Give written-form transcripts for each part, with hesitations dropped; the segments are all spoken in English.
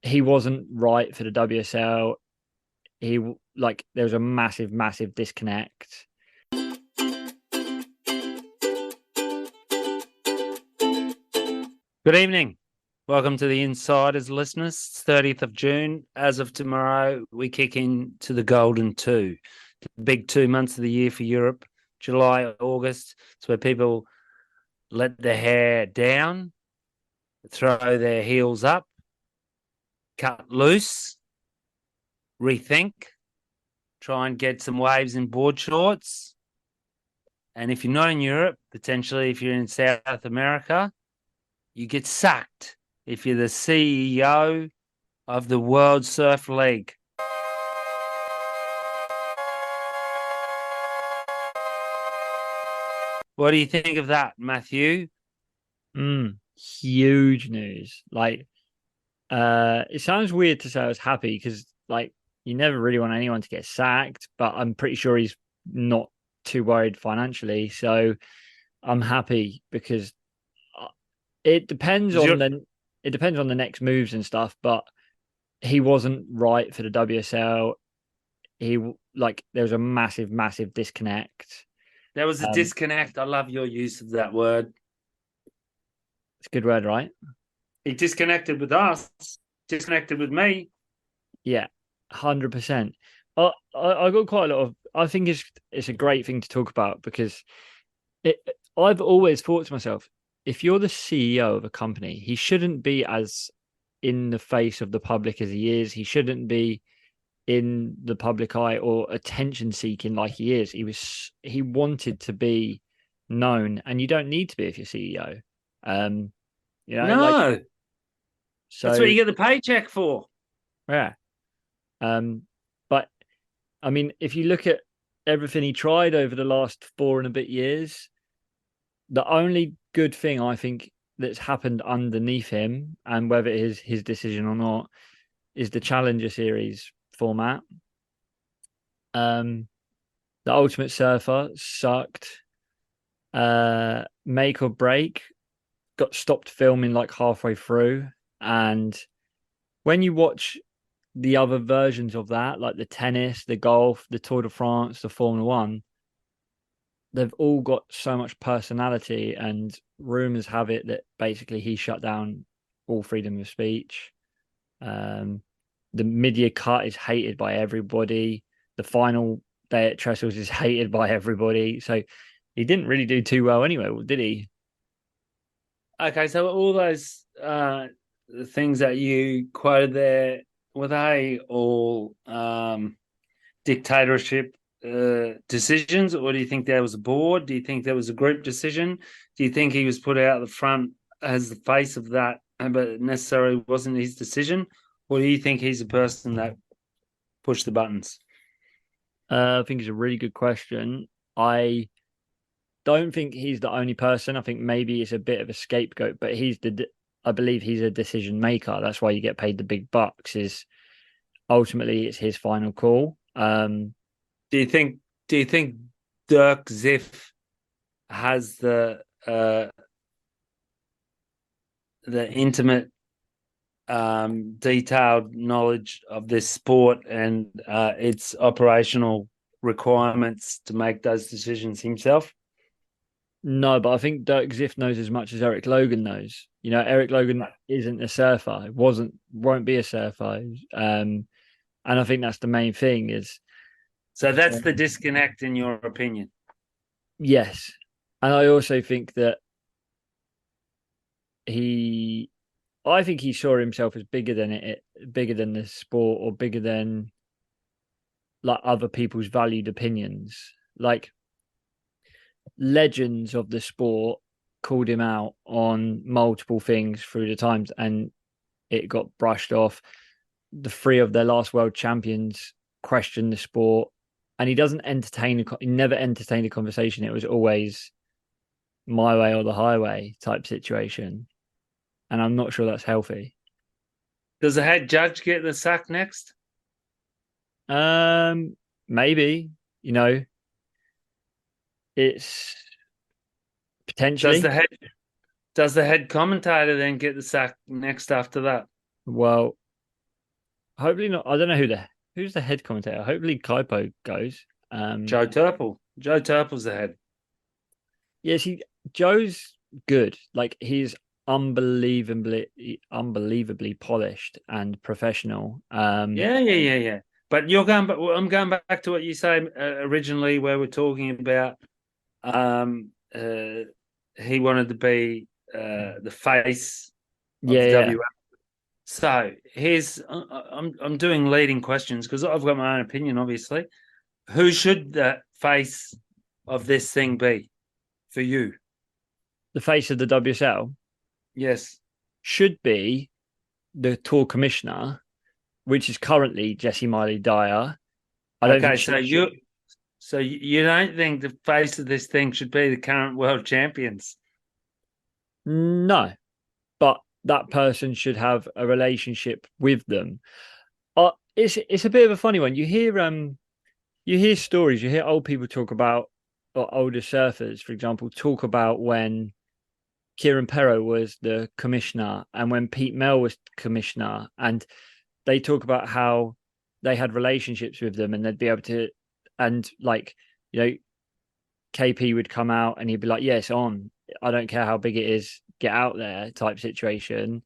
he wasn't right for the WSL. There was a massive, massive disconnect. Good evening. Welcome to the Insiders listeners. It's 30th of June. As of tomorrow, we kick into the Golden Two, the big 2 months of the year for Europe, July, August. It's where people let their hair down, throw their heels up, cut loose, rethink, try and get some waves in board shorts. And if you're not in Europe, potentially if you're in South America, you get sacked if you're the CEO of the World Surf League. What do you think of that, Matthew? Huge news. It sounds weird to say I was happy because, you never really want anyone to get sacked, but I'm pretty sure he's not too worried financially. So I'm happy because uh, it depends Was on your the next moves and stuff. But he wasn't right for the WSL. There was a massive, massive disconnect. There was a disconnect. I love your use of that word. It's a good word, right? He disconnected with us, disconnected with me. Yeah, 100%. I got quite a lot of. I think it's a great thing to talk about because it. I've always thought to myself, if you're the CEO of a company, he shouldn't be as in the face of the public as he is. He shouldn't be in the public eye or attention seeking like he is. He wanted to be known, and you don't need to be if you're CEO. Um, No, that's what so you get the paycheck for. yeah. Um, but I mean, if you look at everything he tried over the last 4 and a bit years, the only good thing I think that's happened underneath him, and whether it is his decision or not, is the Challenger Series format. Um, the Ultimate Surfer sucked. Make or Break got stopped filming like halfway through, and when you watch the other versions of that, like the tennis, the golf, the Tour de France, the Formula One, they've all got so much personality, and rumors have it that basically he shut down all freedom of speech. Um, the media cut is hated by everybody. The final day at Trestles is hated by everybody. So he didn't really do too well anyway, did he? Okay, so all those things that you quoted there, were they all dictatorship decisions, or do you think there was a board? Do you think there was a group decision? Do you think he was put out the front as the face of that, but it necessarily wasn't his decision? Or do you think he's the person that pushed the buttons? I think it's a really good question. I don't think he's the only person. I think maybe it's a bit of a scapegoat, but I believe he's a decision maker. That's why you get paid the big bucks. Is ultimately it's his final call. Do you think? Do you think Dirk Ziff has the intimate, detailed knowledge of this sport and its operational requirements to make those decisions himself? No, but I think Dirk Ziff knows as much as Erik Logan knows. Erik Logan isn't a surfer. Won't be a surfer. And I think that's the main thing is So that's the disconnect, in your opinion. yes. And I also think that he I think he saw himself as bigger than the sport or bigger than like other people's valued opinions. Like legends of the sport called him out on multiple things through the times and it got brushed off. The three of their last world champions questioned the sport and he never entertained a conversation. It was always my way or the highway type situation. And I'm not sure that's healthy. Does the head judge get the sack next? Maybe, you know, it's Does potentially. the head does the head commentator then get the sack next after that? Well, hopefully not. I don't know who's the head commentator. Hopefully Kaipo goes. Joe Turple. Joe Turple's the head. Yeah, see, Joe's good. Like he's unbelievably polished and professional. Yeah. But I'm going back to what you say originally, where we're talking about. He wanted to be the face of Yeah, the yeah. WA. So I'm doing leading questions because I've got my own opinion, obviously. Who should the face of this thing be for you? The face of the WSL Yes. should be the tour commissioner, which is currently Jessie Miley Dyer. I don't think Okay, she should. so you don't think the face of this thing should be the current world champions? No, but that person should have a relationship with them. It's a bit of a funny one. You hear stories, you hear old people talk about, or older surfers, for example, talk about when Kieran Perro was the commissioner and when Pete Mel was commissioner, and they talk about how they had relationships with them and they'd be able to, and like, you know, KP would come out and he'd be like, "Yes, on. I don't care how big it is, get out there," type situation.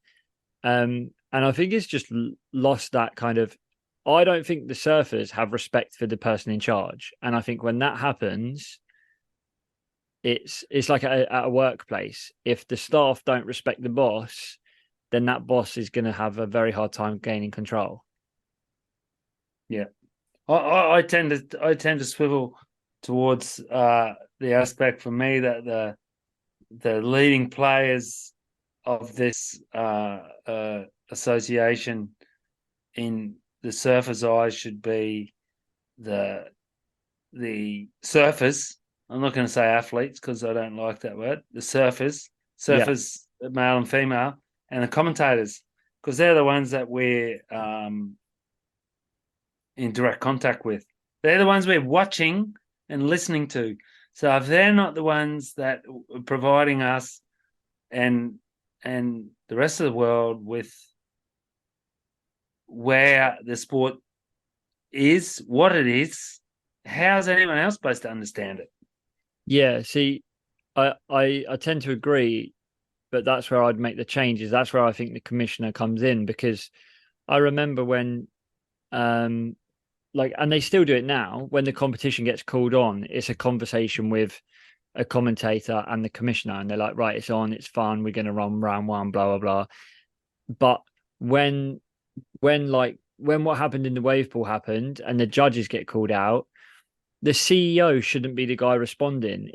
And I think it's just lost that kind of. I don't think the surfers have respect for the person in charge, and I think when that happens, it's like at a workplace. If the staff don't respect the boss, then that boss is going to have a very hard time gaining control. Yeah. I tend to swivel towards the aspect for me that the leading players of this association in the surfers' eyes should be the the surfers. I'm not going to say athletes because I don't like that word. The Yeah, surfers, male and female, and the commentators, because they're the ones that we're in direct contact with. They're the ones we're watching and listening to. So if they're not the ones that are providing us and the rest of the world with where the sport is, what it is, how's anyone else supposed to understand it? yeah. See, I tend to agree, but that's where I'd make the changes. That's where I think the commissioner comes in because I remember when like, and they still do it now when the competition gets called on, it's a conversation with a commentator and the commissioner, and they're like, right, it's on, it's fun, we're going to run round one, blah blah blah. But when when what happened in the wave pool happened and the judges get called out, the CEO shouldn't be the guy responding.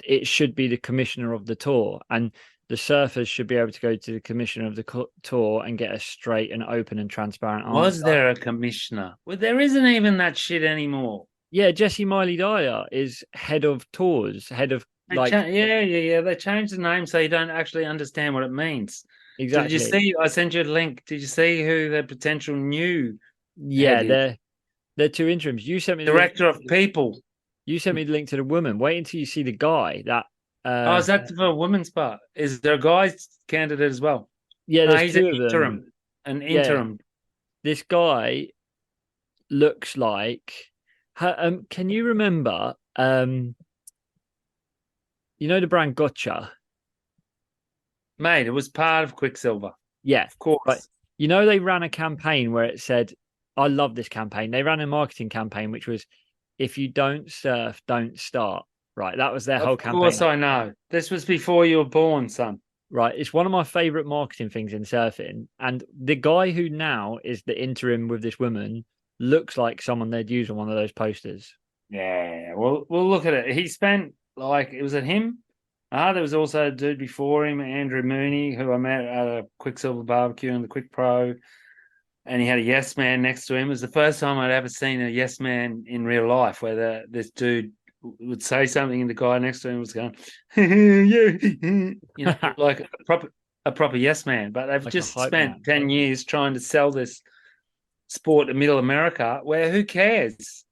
It should be the commissioner of the tour, and the surfers should be able to go to the commissioner of the tour and get a straight and open and transparent Was answer. there a commissioner? Well, there isn't even that shit anymore. Yeah, Jessie Miley Dyer is head of tours, head of like Yeah. They changed the name so you don't actually understand what it means. So did you exactly. see? I sent you a link. Did you see who the potential new head Yeah, is? they're two interims. Director of People. You sent me the link to the woman. Wait until you see the guy. That Oh, is that for a women's part? Is there a guy's candidate as well? yeah, No, there's he's an two of them. interim. An Yeah, interim. this guy looks like. Can you remember? You know the brand Gotcha. Mate, it was part of Quicksilver. Yeah, Of right. course. You know they ran a campaign where it said, "I love this campaign." They ran a marketing campaign which was, "If you don't surf, don't start." Right, that was their whole Of course campaign. I know. This was before you were born, son. Right, it's one of my favorite marketing things in surfing, and the guy who now is the interim with this woman looks like someone they'd use on one of those posters. Yeah, well, we'll look at it. He spent like it was at him. There was also a dude before him, Andrew Mooney, who I met at a Quicksilver barbecue in the Quick Pro, and he had a yes man next to him. It was the first time I'd ever seen a yes man in real life, where this dude would say something and the guy next to him was going, yeah, like a proper yes man. But they've Like a just hype spent man. 10 years trying to sell this sport to Middle America, where who cares?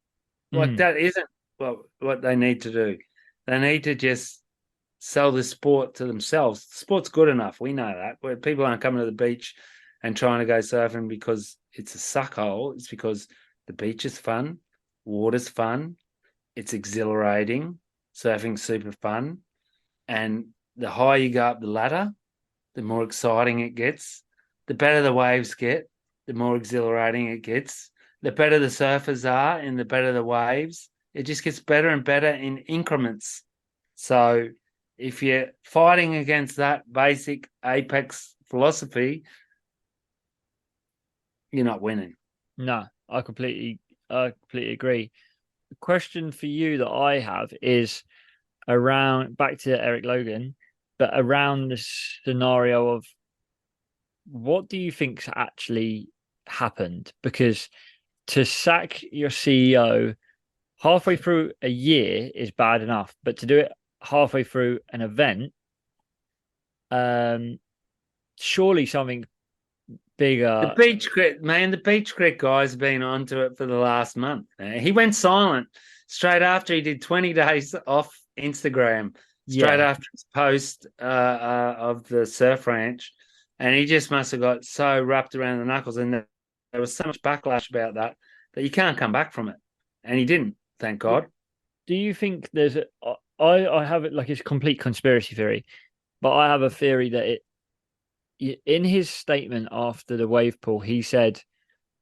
Like Mm. that isn't what they need to do. They need to just sell the sport to themselves. The sport's good enough. We know that. Where people aren't coming to the beach and trying to go surfing because it's a suckhole. It's because the beach is fun, water's fun, it's exhilarating, surfing's super fun, and the higher you go up the ladder, the more exciting it gets. The better the waves get, the more exhilarating it gets. The better the surfers are and the better the waves. It just gets better and better in increments. So if you're fighting against that basic apex philosophy, you're not winning. No, I completely agree. The question for you that I have is around back to Erik Logan, but around the scenario of what do you think's actually happened? Because to sack your CEO halfway through a year is bad enough, but to do it halfway through an event, surely something The bigger. beach crit, man, the beach crit guy's been onto it for the last month. He went silent straight after he did 20 days off Instagram, straight Yeah, after his post of the surf ranch. And he just must have got so wrapped around the knuckles. And there was so much backlash about that you can't come back from it. And he didn't, thank God. do you think there's a I have it like it's a complete conspiracy theory, but I have a theory that in his statement after the wave pool, he said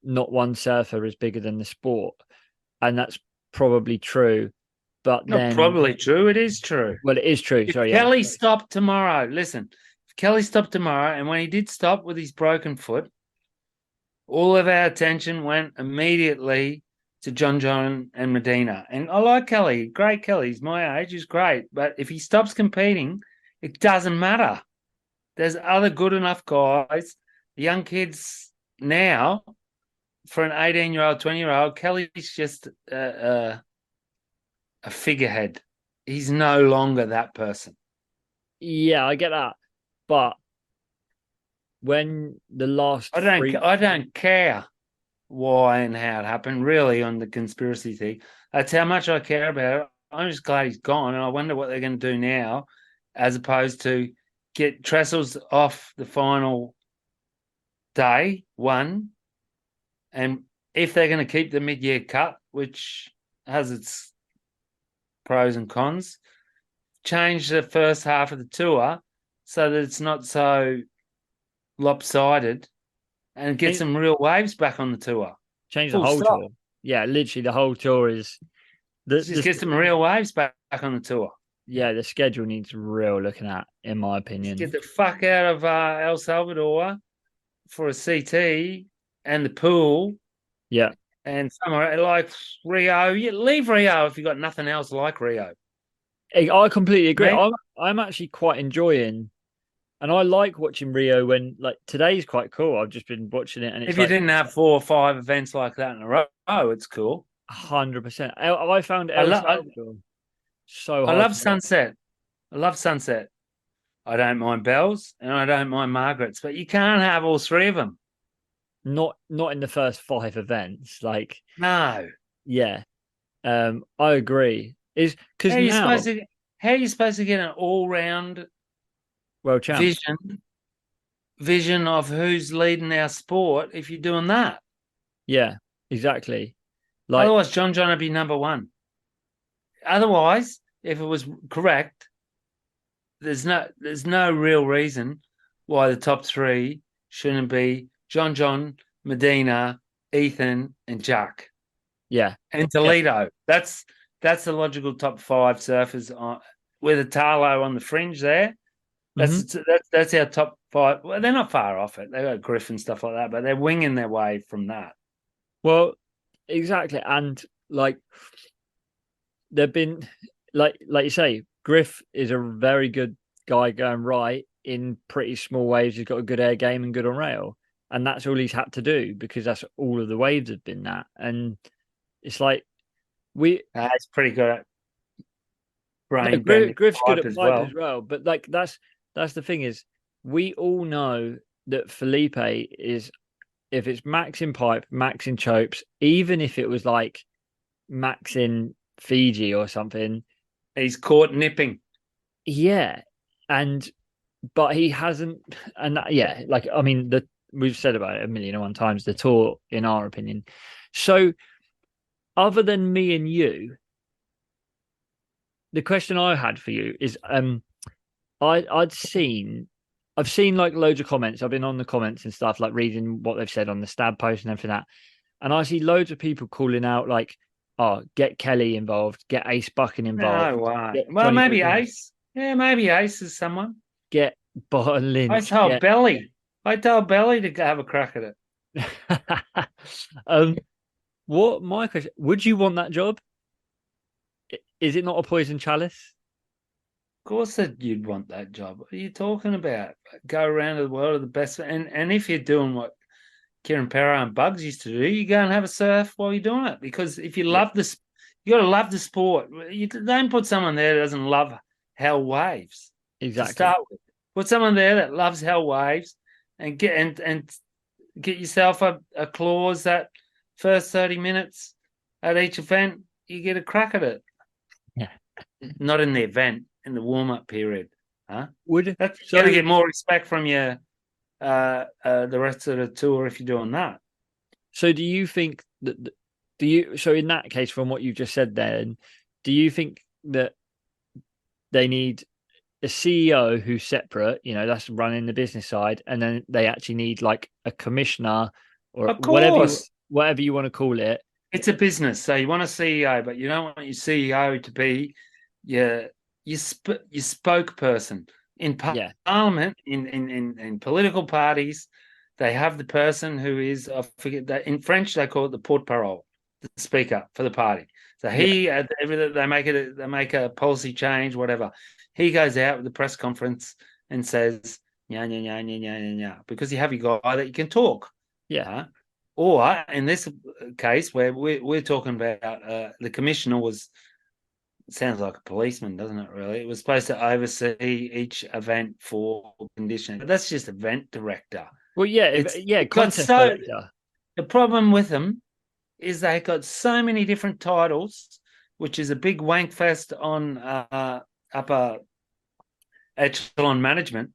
not one surfer is bigger than the sport, and that's probably true. But Not then, probably true. It is true. well, it is true. If Sorry, yeah, Kelly stopped tomorrow, listen, if Kelly stopped tomorrow, and when he did stop with his broken foot, all of our attention went immediately to John and Medina. And I like Kelly, great Kelly. He's my age, he's great. But if he stops competing, it doesn't matter. There's other good enough guys, young kids now. For an 18-year-old, 20-year-old, Kelly's just a figurehead. He's no longer that person. yeah, I get that. But when the last three, I don't care why and how it happened, really, on the conspiracy thing. That's how much I care about it. I'm just glad he's gone, and I wonder what they're going to do now, as opposed to get Trestles off the final day one, and if they're going to keep the mid-year cut, which has its pros and cons, change the first half of the tour so that it's not so lopsided and get some real waves back on the tour. change the Full whole stop. tour. Yeah, literally the whole tour is Just get some real waves back on the tour. yeah, the schedule needs real looking at, in my opinion. Get the fuck out of El Salvador for a CT and the pool. Yeah, And somewhere like Rio. You leave Rio if you've got nothing else like Rio. I completely agree. Right? I'm actually quite enjoying, and I like watching Rio when like today's quite cool. I've just been watching it, and it's If you like didn't have 4 or 5 events like that in a row, it's cool. 100%. I found I, El lo- I, Salvador so I hard love to watch. Sunset. I love Sunset. I don't mind Bells and I don't mind Margaret's, but you can't have all three of them. Not in the first five events. Like, No. yeah, I agree. Is because How are you now supposed to? How are you supposed to get an all-round world champs. vision of who's leading our sport if you're doing that? Yeah, exactly. Like, Otherwise, John would be number one. Otherwise, if it was correct, there's no real reason why the top three shouldn't be John, Medina, Ethan, and Jack yeah, and yeah. Toledo. That's the logical top five surfers on, with a Talo on the fringe there. Hmm. That's our top five. Well, they're not far off it. They got Griff and stuff like that, but they're winging their way from that. Well, exactly, and like they've been like you say, Griff is a very good guy going right in pretty small waves. He's got a good air game and good on rail, and that's all he's had to do because that's all of the waves have been that. And it's like we It's pretty good at no, brain bending Griff's good pipe at as pipe well. as well, but like that's the thing is we all know that Felipe is if it's max in pipe, max in chopes, even if it was like max in Fiji or something. He's caught nipping. Yeah, and but he hasn't, and yeah, like I mean we've said about it a million and one times, the tour, in our opinion. So, other than me and you, the question I had for you is, I've seen like loads of comments. I've been on the comments and stuff, like reading what they've said on the stab post and everything that. And I see loads of people calling out like, "Oh, get Kelly involved, get Ace Bucking involved, No way. get Well, Johnny maybe Wilson, Ace. Yeah, maybe Ace is someone. get Barton I Lynch, told get." Belly. I told Belly to go have a crack at it. um, what my question? Would you want that job? Is it not a poison chalice? Of course that you'd want that job. What are you talking about? Go around the world of the best. And if you're doing what Kieran Perro and Bugs used to do, you go and have a surf while you're doing it. Because if you Yeah, love this, you got to love the sport. You don't put someone there that doesn't love hell waves to exactly. start with. Put someone there that loves hell waves and get yourself a clause that first 30 minutes at each event, you get a crack at it. Yeah. Not in the event, in the warm-up period. Huh? Would That's going to so get more respect from your the rest of the tour if you're doing that. so do you think that do you so in that case, from what you've just said then, do you think that they need a CEO who's separate, that's running the business side, and then they actually need like a commissioner or Of course, whatever you want to call it? it's a business, so you want a CEO, but you don't want your CEO to be your your spokesperson in Yeah, Parliament, in political parties. They have the person who is, I forget that in French they call it the porte-parole, the speaker for the party. So yeah, he, they make a policy change, whatever. He goes out with the press conference and says, yeah, yeah, yeah, yeah, yeah, yeah, yeah, because you have your guy that you can talk. yeah, Or in this case, where we're talking about the commissioner was sounds like a policeman, doesn't it? Really, it was supposed to oversee each event for conditioning, but that's just event director. well, yeah, It got contest so director. the problem with them is they got so many different titles, which is a big wank fest on upper echelon management.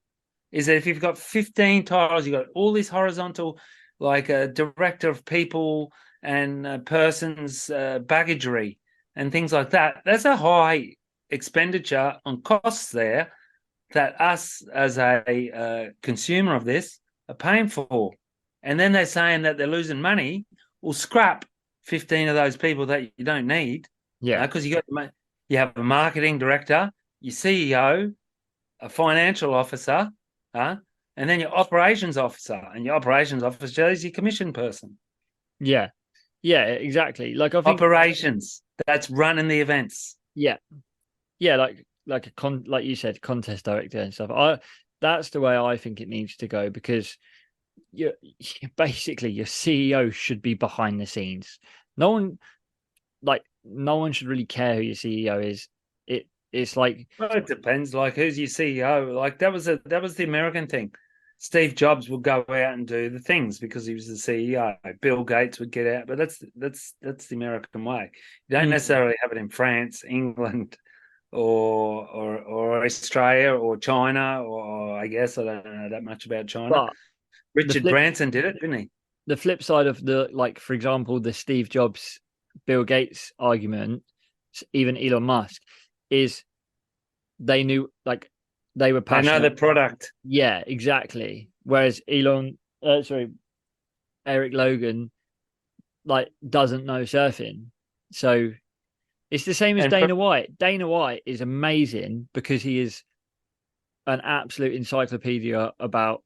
Is that if you've got 15 titles, you've got all these horizontal, like a director of people and persons baggagery and things like that. That's a high expenditure on costs there that us as a consumer of this are paying for. And then they're saying that they're losing money. Well, scrap 15 of those people that you don't need, Yeah, because you have a marketing director, your CEO, a financial officer, and then your operations officer, and your operations officer is your commission person. yeah, yeah, exactly. Like I think, Operations, that's running the events. yeah, yeah, like like you said, contest director and stuff. That's the way I think it needs to go, because you basically your CEO should be behind the scenes. No one no one should really care who your CEO is. It's like, Well, it depends. Like, who's your CEO? Like, that was the American thing. Steve Jobs would go out and do the things because he was the CEO. Bill Gates would get out, but that's the American way. You don't necessarily have it in France, England, or Australia or China, or I guess I don't know that much about China. but the Richard flip Branson did it, didn't he? the flip side of the, like, for example, the Steve Jobs, Bill Gates argument, even Elon Musk, is they knew, like, they were They know passionate. the product. Yeah, exactly. Whereas Eric Logan, like, doesn't know surfing. So it's the same as And for, Dana White. Dana White is amazing because he is an absolute encyclopedia about,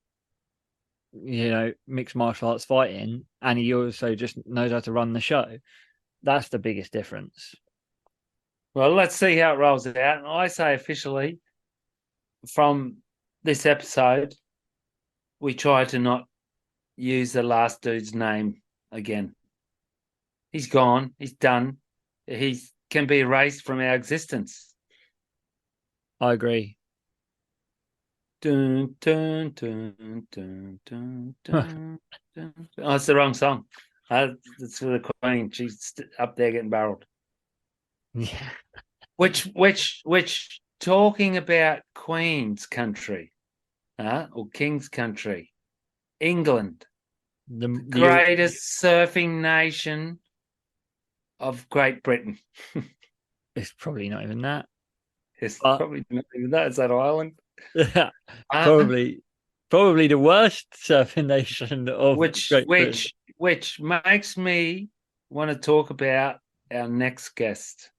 mixed martial arts fighting, and he also just knows how to run the show. That's the biggest difference. well, let's see how it rolls out. And I say officially from this episode, we try to not use the last dude's name again. He's gone. He's done. He can be erased from our existence. I agree. Dun, dun, dun, dun, dun, dun, dun. Oh, it's the wrong song. It's for the Queen. She's up there getting barreled. Yeah. Which talking about Queen's country, or King's country, England, the the greatest surfing nation of Great Britain. it's probably not even that, It's but probably not even that. It's that island. Um, probably probably the worst surfing nation of which Great Britain. which which makes me want to talk about our next guest,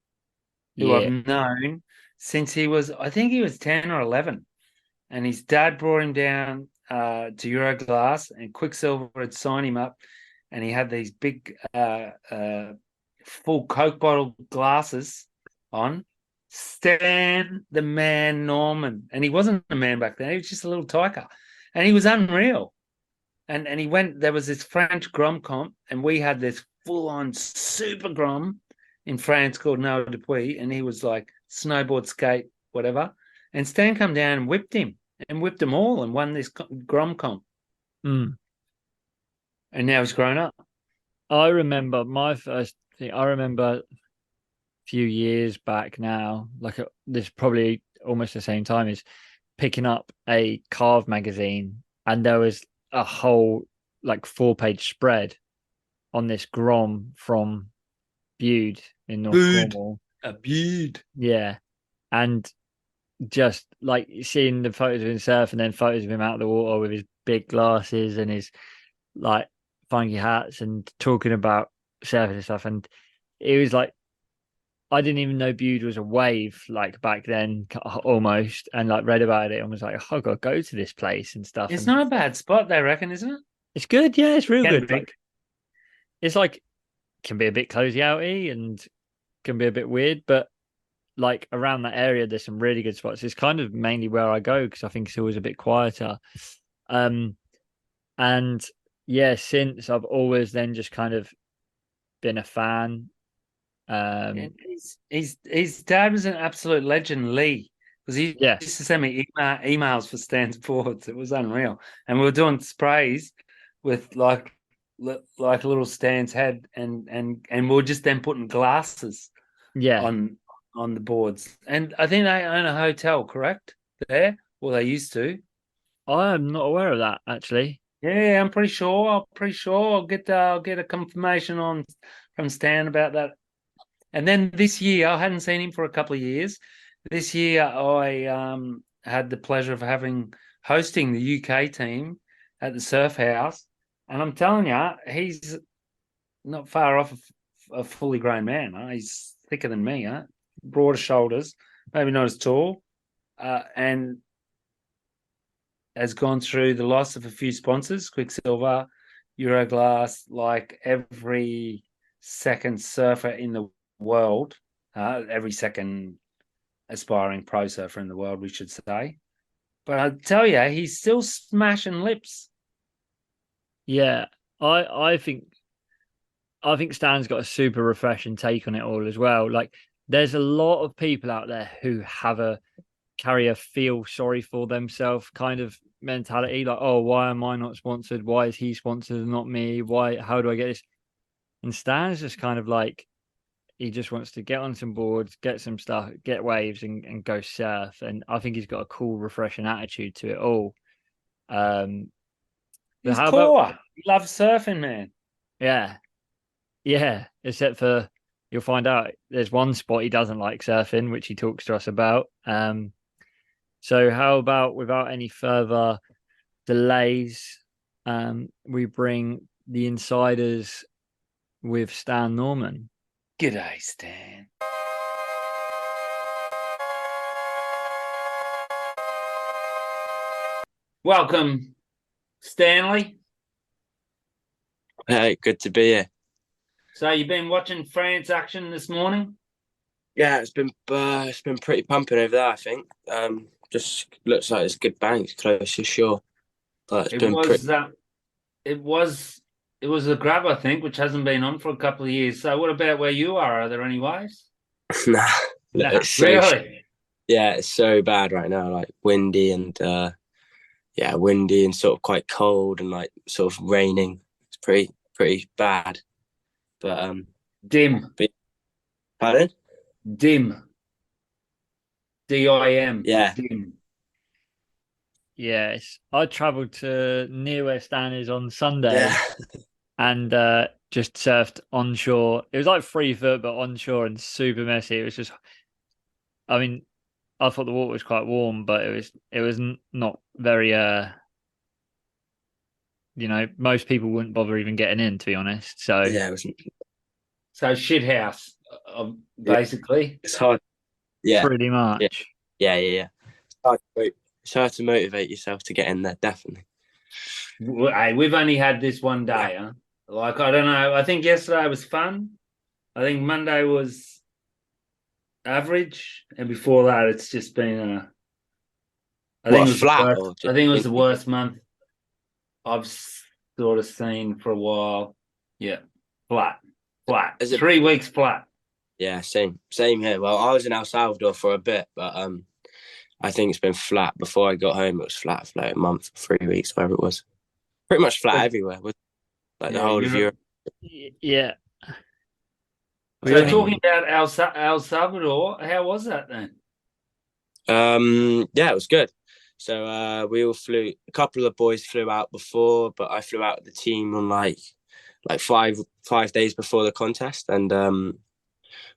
who I've Yeah, known since I think he was 10 or 11. And his dad brought him down to Euroglass, and Quicksilver had signed him up, and he had these big full Coke bottle glasses on. Stan the Man Norman. And he wasn't a man back then, he was just a little tiker. And he was unreal. And he went, there was this French grom comp, and we had this full-on super grom in France called Noah Dupuis, and he was like snowboard, skate, whatever. And Stan come down and whipped him all and won this grom comp. mm. And now he's grown up. I remember my first thing. I remember a few years back now, like this probably almost the same time, is picking up a Carve magazine, and there was a whole like 4-page spread on this grom from Bude in North Bude. Cornwall. A beard. Yeah, and just like seeing the photos of him surf and then photos of him out of the water with his big glasses and his like funky hats and talking about surfing and stuff. And it was like I didn't even know Bude was a wave like back then, almost, and like read about it and was like, oh, I gotta go to this place and stuff. It's And not a bad spot, they reckon, isn't it? it's good, yeah, it's real Can good. be. Like it's like can be a bit cozy outy and can be a bit weird, but like around that area, there's some really good spots. It's kind of mainly where I go because I think it's always a bit quieter. Um, and yeah, since I've always then just kind of been a fan. And his dad was an absolute legend, Lee, because he Yeah, used to send me emails for Stan's boards. It was unreal. And we were doing sprays with like a little Stan's head, and we were just then putting glasses yeah. on the boards. And I think they own a hotel, correct? There? Well, they used to. I am not aware of that actually. Yeah, I'm pretty sure. I'll get a confirmation on from Stan about that. And then this year, I hadn't seen him for a couple of years. This year, I had the pleasure of hosting the UK team at the Surf House, and I'm telling you, he's not far off a fully grown man. Huh? He's thicker than me, huh? Broader shoulders, maybe not as tall, and has gone through the loss of a few sponsors, Quicksilver, Euroglass, like every second surfer in the world, every second aspiring pro surfer in the world, we should say. But I tell you, he's still smashing lips. Yeah, I think Stan's got a super refreshing take on it all as well. Like, there's a lot of people out there who carry a feel sorry for themselves kind of mentality. Like, oh, why am I not sponsored? Why is he sponsored and not me? Why? How do I get this? And Stan's just kind of like he just wants to get on some boards, get some stuff, get waves, and go surf. And I think he's got a cool, refreshing attitude to it all. But He's how about core. He loves surfing, man. yeah, yeah? Except for you'll find out there's one spot he doesn't like surfing, which he talks to us about. So how about without any further delays, we bring the insiders with Stan Norman. G'day, Stan. Welcome, Stanley. Hey, good to be here. So you've been watching France action this morning? Yeah, it's been pretty pumping over there, I think. Just looks like it's good banks close to shore. But it's It been was pretty. it was a grab, I think, which hasn't been on for a couple of years. So what about where you are? Are there any waves? Nah, No, it's so really. yeah, it's so bad right now. Like windy and windy and sort of quite cold and like sort of raining. It's pretty bad. But Dim. pardon? Dim. DIM. Yeah, Dim. Yes, I travelled to near where Stan is on Sunday Yeah. and just surfed onshore. It was like 3 foot, but onshore and super messy. It was just, I mean, I thought the water was quite warm, but it was not very most people wouldn't bother even getting in, to be honest. So Yeah, it was. So shit house, Yeah, basically. it's hard. Yeah, pretty yeah, much. yeah. It's hard to motivate yourself to get in there. Definitely. Hey, we've only had this one day, huh? Like, I don't know. I think yesterday was fun. I think Monday was average, and before that, it's just been I think What, it a was the flat worst. or I just think it was the windy? worst month I've sort of seen for a while. Yeah, flat, flat. Is it? 3 weeks flat. Yeah, same here. Well, I was in El Salvador for a bit, but I think it's been flat. Before I got home, it was flat for like a month, 3 weeks, whatever it was. Pretty much flat everywhere, like the Yeah, whole of Europe. Yeah, we So only talking about El Salvador, how was that then? Yeah, it was good. So we all flew. A couple of the boys flew out before, but I flew out with the team on like 5 days before the contest, and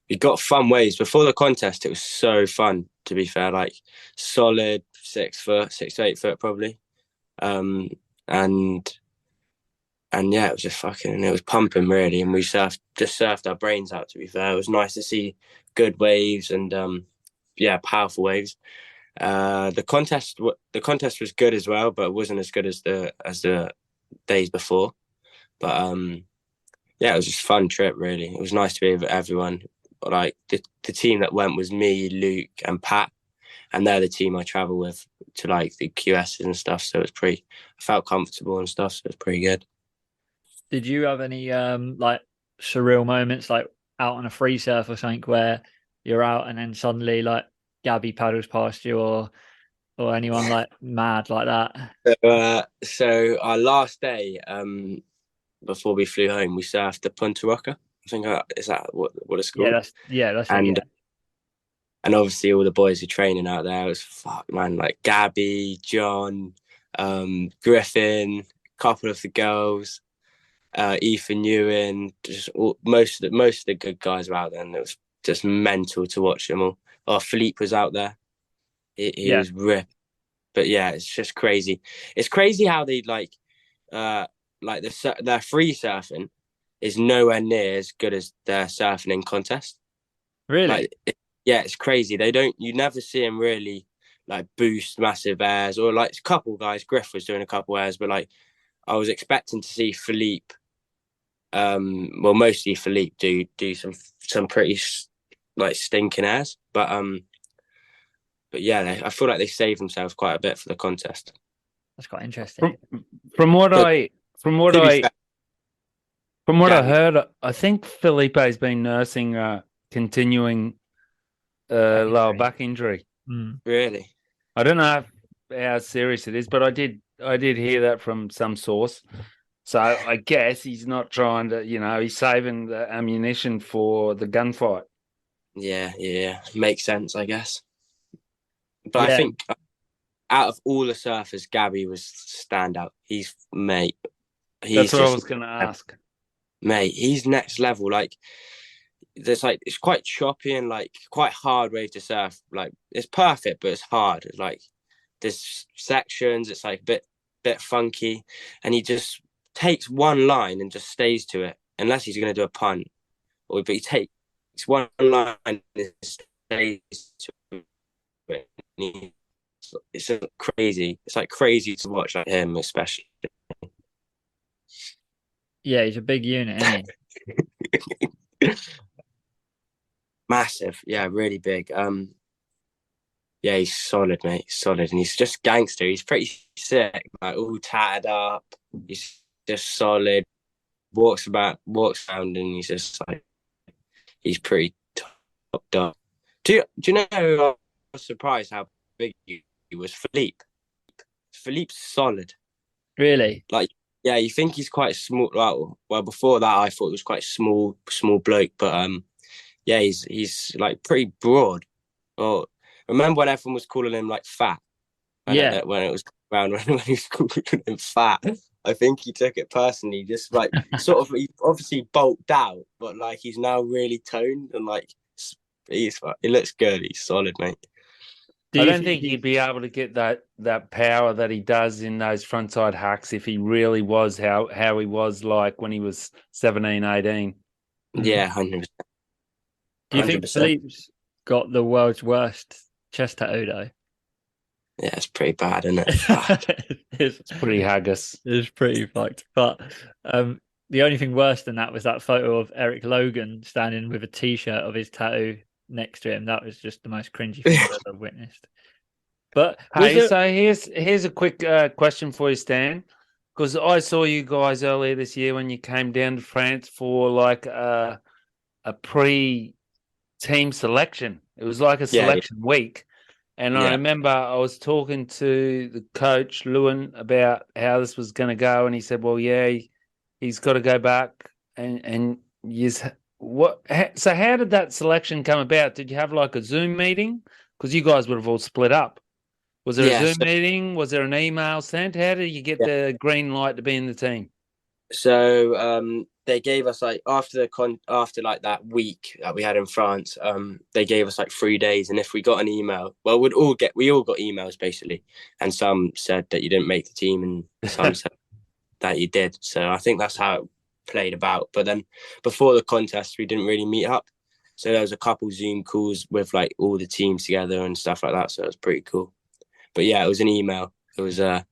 we got fun waves before the contest. It was so fun, to be fair. Like solid 6 foot, 6 to 8 foot probably, um, and yeah, it was just fucking. It was pumping really, and we surfed our brains out. To be fair, it was nice to see good waves and yeah, powerful waves. The contest was good as well, but it wasn't as good as the days before. But yeah, it was just a fun trip. Really, it was nice to be with everyone. Like the team that went was me, Luke, and Pat, and they're the team I travel with to like the QSs and stuff. So I felt comfortable and stuff. So it was pretty good. Did you have any like surreal moments, like out on a free surf or something, where you're out and then suddenly like Gabby paddles past you, or anyone like mad like that? So our last day, before we flew home, we surfed the Punta Roca. I think is that what it's Yeah, called? that's it. And Yeah, obviously all the boys who training out there, it was fuck man, like Gabby, John, Griffin, a couple of the girls, Ethan Ewan, just most of the good guys were out there, and it was just mental to watch them all. Oh, Philippe was out there. He yeah, was ripped. But yeah, it's just crazy. It's crazy how they like their free surfing is nowhere near as good as their surfing in contest. really, Yeah, it's crazy. You never see them really like boost massive airs, or like a couple guys. Griff was doing a couple airs, but like I was expecting to see Philippe, well, mostly Philippe do some pretty like stinking airs, but yeah, I feel like they saved themselves quite a bit for the contest. that's quite interesting. From what But I from what to be I fair, from what I Gabby, heard, I think Felipe's been nursing continuing Back lower injury. back injury. Mm. really? I don't know how serious it is, but I did hear that from some source. So I guess he's not trying to, he's saving the ammunition for the gunfight. Yeah, makes sense, I guess. But I Yeah, think out of all the surfers, Gabby was standout. That's He's what I just was going to ask. mate. He's next level. Like it's quite choppy and like quite hard wave to surf. Like it's perfect, but it's hard. It's like there's sections. It's like a bit funky, and he just takes one line and just stays to it, unless he's going to do a punt. But he takes one line and stays to it. It's just crazy. It's like crazy to watch like him, especially. yeah, he's a big unit, isn't Massive, yeah, really big. Yeah, he's solid, mate. He's solid, and he's just gangster. He's pretty sick, like all tatted up. He's just solid. Walks around, and he's just like he's pretty top dog. Do you know? I was surprised how big he was. Philippe's solid. he? Really? Like, yeah, you think he's quite small. Well, before that, I thought he was quite small bloke, but yeah, he's like pretty broad. Or remember when everyone was calling him like fat? Yeah, When around when he was calling him fat. I think he took it personally, just like sort of he obviously bulked out, but like he's now really toned and like he looks good. He's solid, mate. Do I you don't think think he'd be able to get that power that he does in those frontside hacks if he really was how he was like when he was 17, 18. Yeah, 100%. do you think 100%. Philippe's got the world's worst chest tattoo though? Yeah, it's pretty bad, isn't it? It's pretty haggis. It's pretty fucked. But the only thing worse than that was that photo of Erik Logan standing with a t-shirt of his tattoo next to him. That was just the most cringy thing I've ever witnessed. But was Hey, there... so here's a quick question for you, Stan, because I saw you guys earlier this year when you came down to France for like a pre-team selection. It was like a Yeah, selection week. And I yeah, remember I was talking to the coach, Logan, about how this was going to go. And he said, well, yeah, he's got to go back. And so how did that selection come about? Did you have like a Zoom meeting? Because you guys would have all split up. Was there a yeah. Zoom meeting? Was there an email sent? How did you get Yeah. the green light to be in the team? So they gave us like after like that week that we had in France, they gave us like 3 days, and if we got an email, well, we all got emails basically, and some said that you didn't make the team, and some said that you did. So I think that's how it played about. But then before the contest, we didn't really meet up. So there was a couple Zoom calls with like all the teams together and stuff like that. So it was pretty cool. But yeah, it was an email. It was yeah,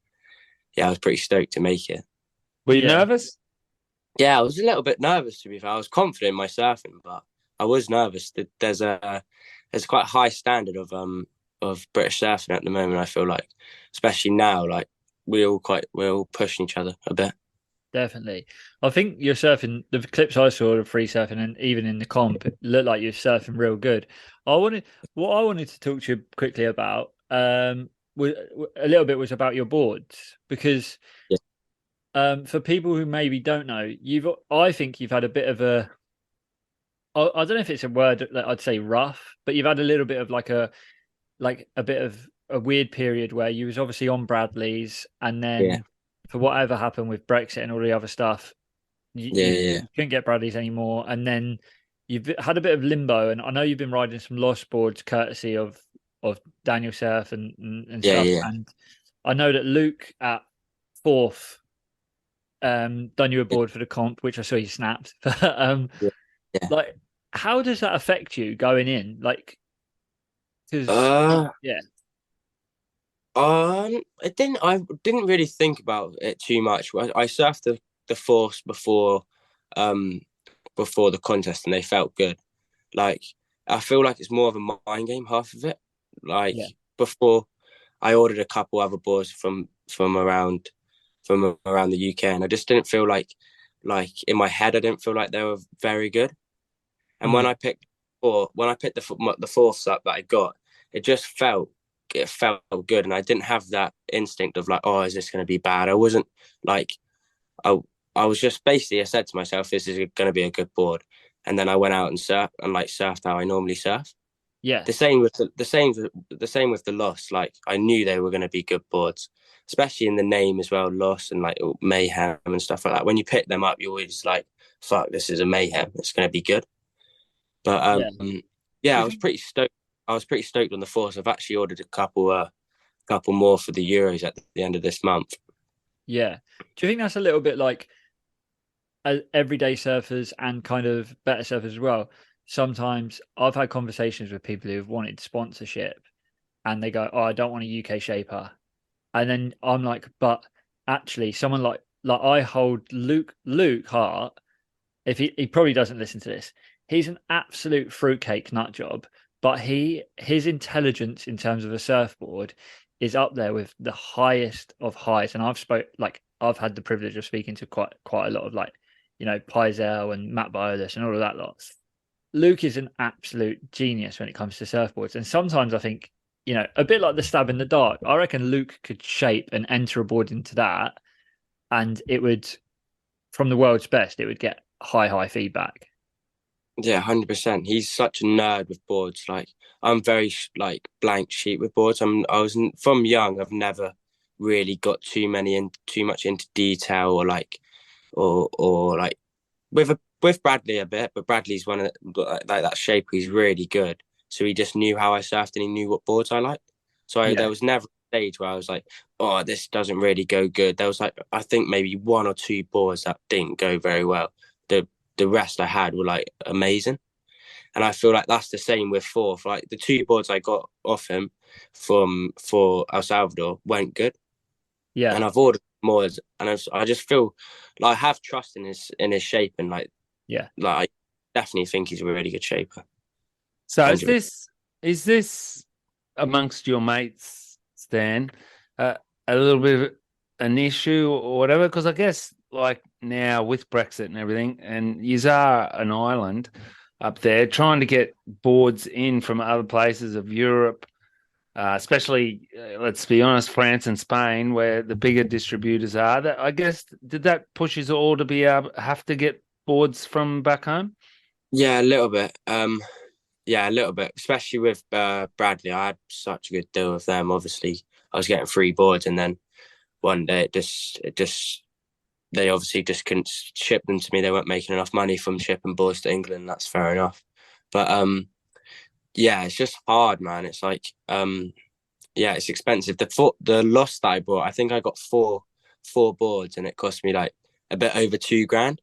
I was pretty stoked to make it. Were you Yeah. nervous? Yeah, I was a little bit nervous to be fair. I was confident in my surfing, but I was nervous. There's quite a high standard of British surfing at the moment. I feel like, especially now, like we're all pushing each other a bit. Definitely. I think you're surfing, the clips I saw of free surfing and even in the comp, it looked like you're surfing real good. What I wanted to talk to you quickly about, was a little bit was about your boards, because Yeah. for people who maybe don't know, I think you've had a bit of I don't know if it's a word that I'd say rough, but you've had a little bit of like a bit of a weird period where you was obviously on Bradley's, and then Yeah. for whatever happened with Brexit and all the other stuff, Yeah. you couldn't get Bradley's anymore, and then you've had a bit of limbo. And I know you've been riding some lost boards courtesy of Daniel Surf and Yeah. stuff. Yeah. And I know that Luke at fourth done you a board for the comp, which I saw you snapped. Yeah. Yeah. Like, how does that affect you going in? Like, because yeah, I didn't really think about it too much. I surfed the force before the contest, and they felt good. Like I feel like it's more of a mind game, half of it. Like yeah, before, I ordered a couple other boards from around the UK, and I just didn't feel like in my head I didn't feel like they were very good. And when I picked the fourths up that I got, it felt good, and I didn't have that instinct of like, oh, is this going to be bad? I wasn't like I I was just basically I said to myself, this is going to be a good board, and then I went out and surfed how I normally surf. yeah, The same with the loss. Like I knew they were going to be good boards, especially in the name as well, loss and like mayhem and stuff like that. When you pick them up, you're always like, fuck, this is a mayhem. It's going to be good. But yeah. yeah, Do I you was think, pretty stoked. I was pretty stoked on the force. I've actually ordered a couple more for the Euros at the end of this month. yeah. Do you think that's a little bit like everyday surfers and kind of better surfers as well? Sometimes I've had conversations with people who've wanted sponsorship and they go, "Oh, I don't want a UK shaper," and then I'm like, "But actually, someone like I hold Luke Hart. If he probably doesn't listen to this, he's an absolute fruitcake nut job, but his intelligence in terms of a surfboard is up there with the highest of highs. And I've had the privilege of speaking to quite a lot of like, Pizel and Matt Biolis and all of that lot. Luke is an absolute genius when it comes to surfboards. And sometimes I think, a bit like the stab in the dark, I reckon Luke could shape and enter a board into that, and it would, from the world's best, it would get high feedback. Yeah, 100%. He's such a nerd with boards. Like I'm very like blank sheet with boards. From young. I've never really got too much into detail, or like with Bradley a bit, but Bradley's one of like that shaper. He's really good, so he just knew how I surfed and he knew what boards I liked. So there was never a stage where I was like, oh, this doesn't really go good. There was like, I think maybe one or two boards that didn't go very well. The rest I had were like amazing. And I feel like that's the same with Forth. Like the two boards I got off him for El Salvador went good. Yeah. And I've ordered more, and I just feel like I have trust in his shape, and like I definitely think he's a really good shaper. So is this amongst your mates, Stan, a little bit of an issue or whatever? Because I guess like now with Brexit and everything, and you are an island up there, trying to get boards in from other places of Europe, especially, let's be honest, France and Spain, where the bigger distributors are. That, I guess, did that push us all to have to get boards from back home? Yeah, a little bit. Yeah, a little bit, especially with Bradley. I had such a good deal with them. Obviously, I was getting free boards, and then one day they obviously just couldn't ship them to me. They weren't making enough money from shipping boards to England. That's fair enough. But yeah, it's just hard, man. It's like yeah, it's expensive. The loss that I bought, I think I got four boards, and it cost me like a bit over £2,000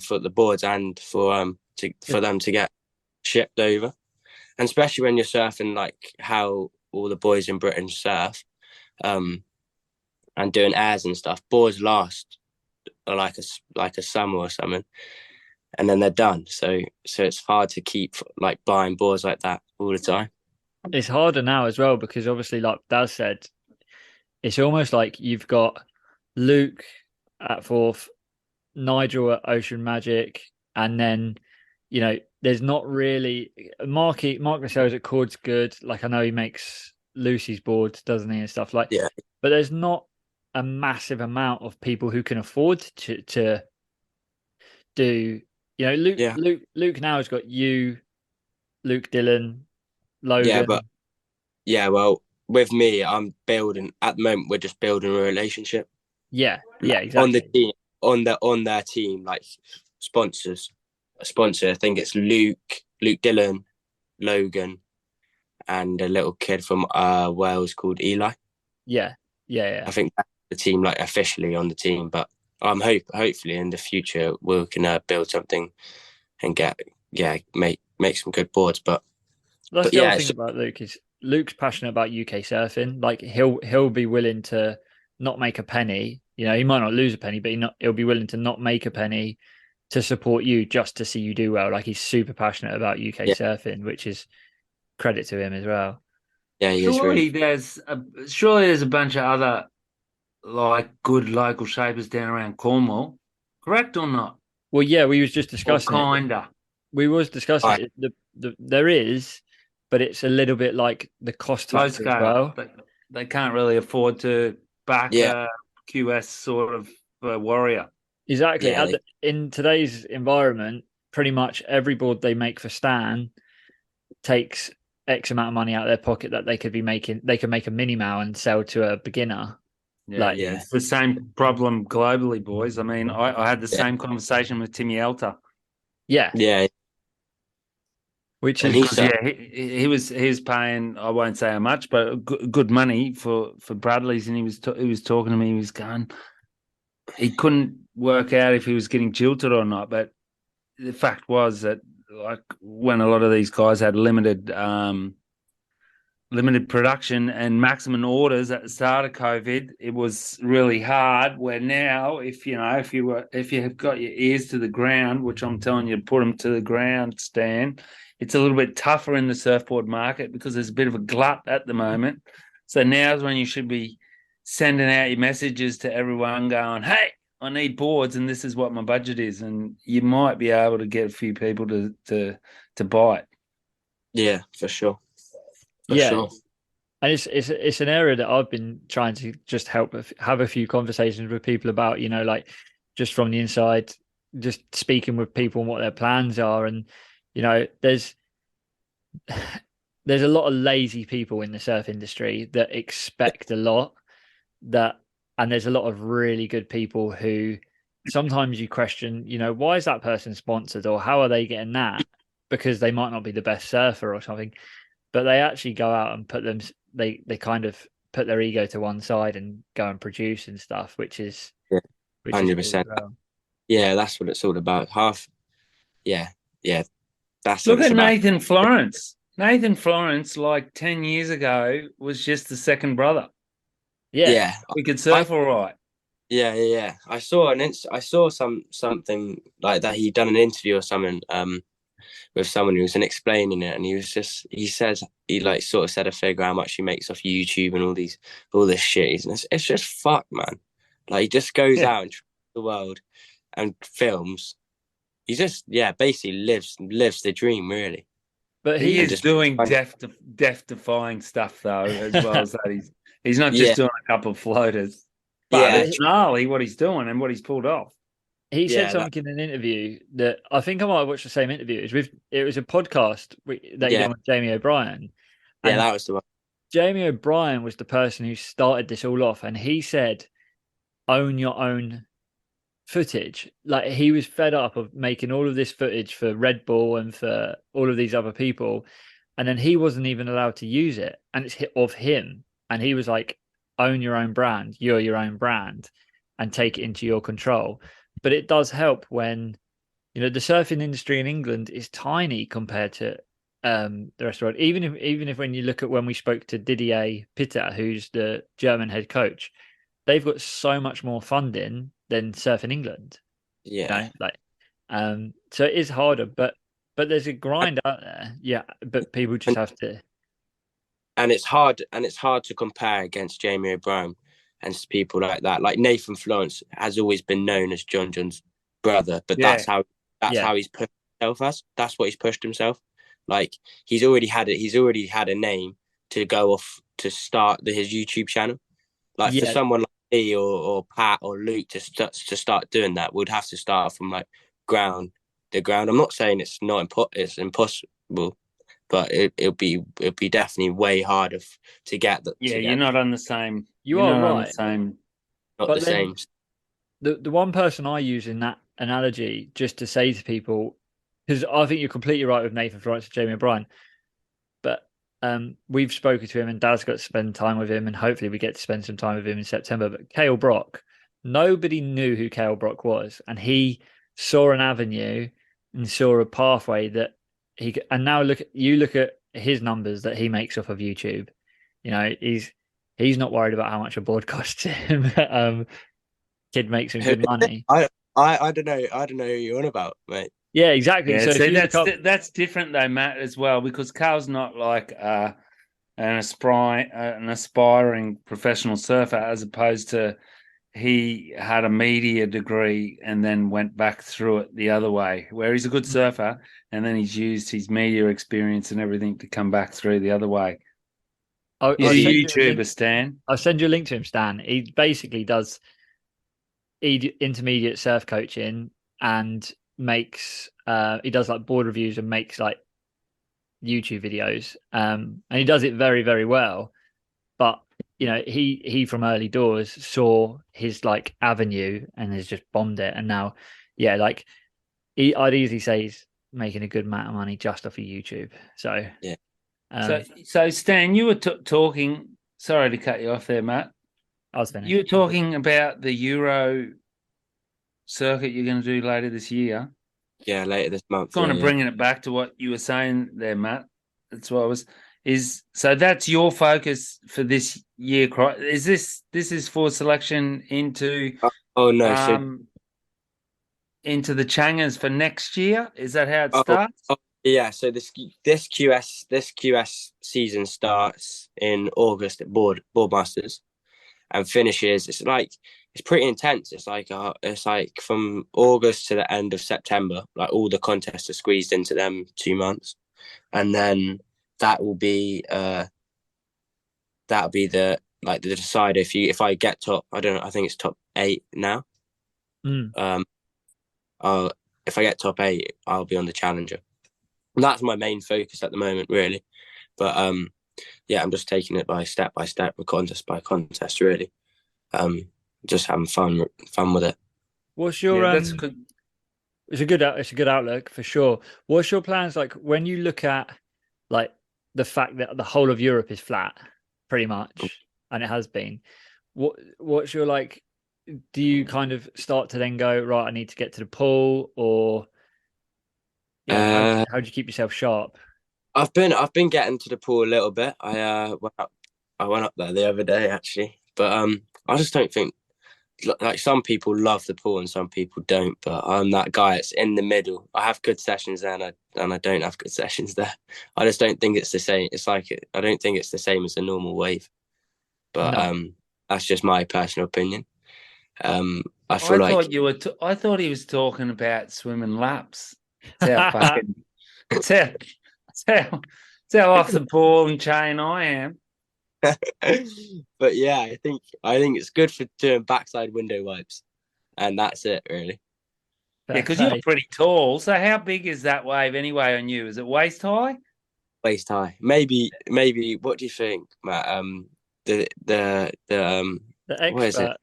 for the boards and for them to get shipped over. And especially when you're surfing like how all the boys in Britain surf, and doing airs and stuff, boards last like a summer or something, and then they're done. So it's hard to keep like buying boards like that all the time. It's harder now as well because obviously, like Daz said, it's almost like you've got Luke at Forth, Nigel at Ocean Magic, and then there's not really Mark Lascelles at Cord's good. Like I know he makes Lucy's boards, doesn't he, and stuff like. Yeah. But there's not a massive amount of people who can afford to do. Luke now has got you, Luke Dillon, Logan. Well, with me, I'm building at the moment. We're just building a relationship. Yeah, exactly. On the team, on their team, like sponsors. A sponsor, I think it's Luke Dillon, Logan, and a little kid from Wales called Eli. Yeah. I think that's the team, like officially on the team. But I'm hopefully in the future we can build something and make some good boards. But that's the other thing about Luke is Luke's passionate about UK surfing. Like he'll be willing to not make a penny. He might not lose a penny, but he'll be willing to not make a penny to support you just to see you do well. Like he's super passionate about UK surfing, which is credit to him as well. Yeah, surely there's a bunch of other like good local shapers down around Cornwall, correct or not? Well, yeah, we was just discussing kinda. We was discussing it. There is, but it's a little bit like the cost factor as well. They can't really afford to back a QS sort of warrior. Exactly. In today's environment, pretty much every board they make for Stan takes X amount of money out of their pocket that they could be making. They could make a mini Mao and sell to a beginner. It's the same problem globally, boys. I mean, I had the same conversation with Timmy Elter. Yeah. Which is he was paying, I won't say how much, but good money for Bradley's, and he was talking to me. He was going, he couldn't work out if he was getting jilted or not. But the fact was that, like, when a lot of these guys had limited production and maximum orders at the start of COVID, it was really hard. Where now, if you have got your ears to the ground, which I'm telling you, put them to the ground, Stan, it's a little bit tougher in the surfboard market because there's a bit of a glut at the moment. So now's when you should be sending out your messages to everyone going, hey, I need boards and this is what my budget is. And you might be able to get a few people to buy it. Yeah, for sure. Sure. And it's an area that I've been trying to just have a few conversations with people about, like just from the inside, just speaking with people and what their plans are. And, there's a lot of lazy people in the surf industry that expect a lot that, and there's a lot of really good people who sometimes you question, why is that person sponsored, or how are they getting that? Because they might not be the best surfer or something, but they actually go out and they kind of put their ego to one side and go and produce and stuff, which is Yeah, which is cool as 100%. well. Yeah, that's what it's all about. Yeah, that's what Look it's at about. Nathan Florence. Nathan Florence, like 10 years ago, was just the second brother. Yeah. Yeah, We could surf all right. yeah. I saw I saw something like that. He'd done an interview or something with someone who was explaining it, and he like sort of said a figure how much he makes off YouTube and all this shit. And it's just fuck, man. Like he just goes out and travels the world and films. He just basically lives the dream, really. But He is just doing death-defying stuff, though, as well as that. He's not just Yeah. doing a couple of floaters. But Yeah, it's gnarly what he's doing and what he's pulled off. he said yeah, something in an interview that I think I might have watched the same interview. It was a podcast that he did with Jamie O'Brien. yeah, And that was the one. Jamie O'Brien was the person who started this all off, and he said, "Own your own footage." Like he was fed up of making all of this footage for Red Bull and for all of these other people, and then he wasn't even allowed to use it, and it's of him. And he was like, "Own your own brand. You're your own brand, and take it into your control." But it does help when the surfing industry in England is tiny compared to the rest of the world. Even if when you look at when we spoke to Didier Pitta, who's the German head coach, they've got so much more funding than Surfing England. Yeah, So it is harder, but there's a grind out there. Yeah, but people just have to. and it's hard to compare against Jamie O'Brien and people like that. Like Nathan Florence has always been known as John's brother, but that's how he's pushed himself as. That's what he's pushed himself. Like he's already had a name to go off to start his YouTube channel. Like for someone like me or Pat or Luke to start doing that, would have to start from like the ground. I'm not saying it's it's impossible, but it'll be definitely way harder to get that. Yeah, you're not on the same. You are not on right. the same. Not But the then same. the one person I use in that analogy, just to say to people, because I think you're completely right with Nathan Florence and Jamie O'Brien, but we've spoken to him and Dad's got to spend time with him, and hopefully we get to spend some time with him in September. But Cale Brock, nobody knew who Cale Brock was, and he saw an avenue and saw a pathway that and now look at his numbers that he makes off of YouTube. He's not worried about how much a board costs him. Kid makes some good money. I don't know who you're on about, mate. Yeah, exactly. Yeah, so see, that's different though, Matt, as well, because Carl's not like an aspiring professional surfer, as opposed to he had a media degree and then went back through it the other way, where he's a good surfer and then he's used his media experience and everything to come back through the other way. He's a YouTuber, Stan. I'll send you a link to him, Stan. He basically does intermediate surf coaching and makes he does like board reviews and makes like YouTube videos, and he does it very, very well. But he from early doors saw his like avenue and has just bombed it, and now I'd easily say he's making a good amount of money just off of YouTube. So so Stan, you were talking, sorry to cut you off there, Matt. I was finished. You were talking about the Euro circuit you're going to do later this year. Yeah, later this month. Kind of bringing it back to what you were saying there, Matt. That's what I was. So that's your focus for this year. Is this is for selection into? Into the Changers for next year. Is that how it starts? Yeah. So this QS season starts in August at Boardmasters, and finishes. It's pretty intense. It's like from August to the end of September. Like all the contests are squeezed into them 2 months, and then that will be the decider. If I get top, I don't know. I think it's top 8 now. If I get top 8, I'll be on the Challenger. And that's my main focus at the moment, really. But I'm just taking it by step, contest by contest, really. just having fun with it. What's your Yeah, that's good. It's a good outlook for sure. What's your plans like when you look at like the fact that the whole of Europe is flat, pretty much, and it has been. What's your like? Do you kind of start to then go right? I need to get to the pool, or yeah, Uh, how do you keep yourself sharp? I've been getting to the pool a little bit. I went up there the other day actually, but I just don't think like some people love the pool and some people don't. But I'm that guy. It's in the middle. I have good sessions there, and I don't have good sessions there. I just don't think it's the same. I don't think it's the same as a normal wave. But No. that's just my personal opinion. I feel I like thought you were. I thought he was talking about swimming laps. It's how fucking. It's how. It's how. It's how off the ball and chain I am. but yeah, I think it's good for doing backside window wipes, and that's it really. Yeah, Fair because you're play. pretty tall. So how big is that wave anyway on you? Is it waist high? Waist high, maybe. What do you think, Matt? The The what is it?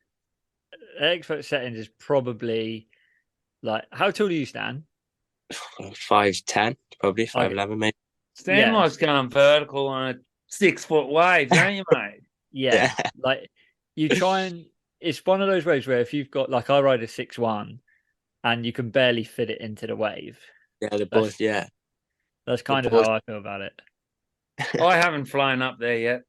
expert settings is probably like how tall do you stand? 5'10", probably Okay, 5'11", maybe. Stan yeah, likes going vertical on a 6 foot wave, don't you, mate? yeah. Yeah, Like you try and it's one of those waves where if you've got like I ride a 6'1" and you can barely fit it into the wave. yeah, the That's boys, yeah, that's the kind of boys. how I feel about it. I haven't flown up there yet.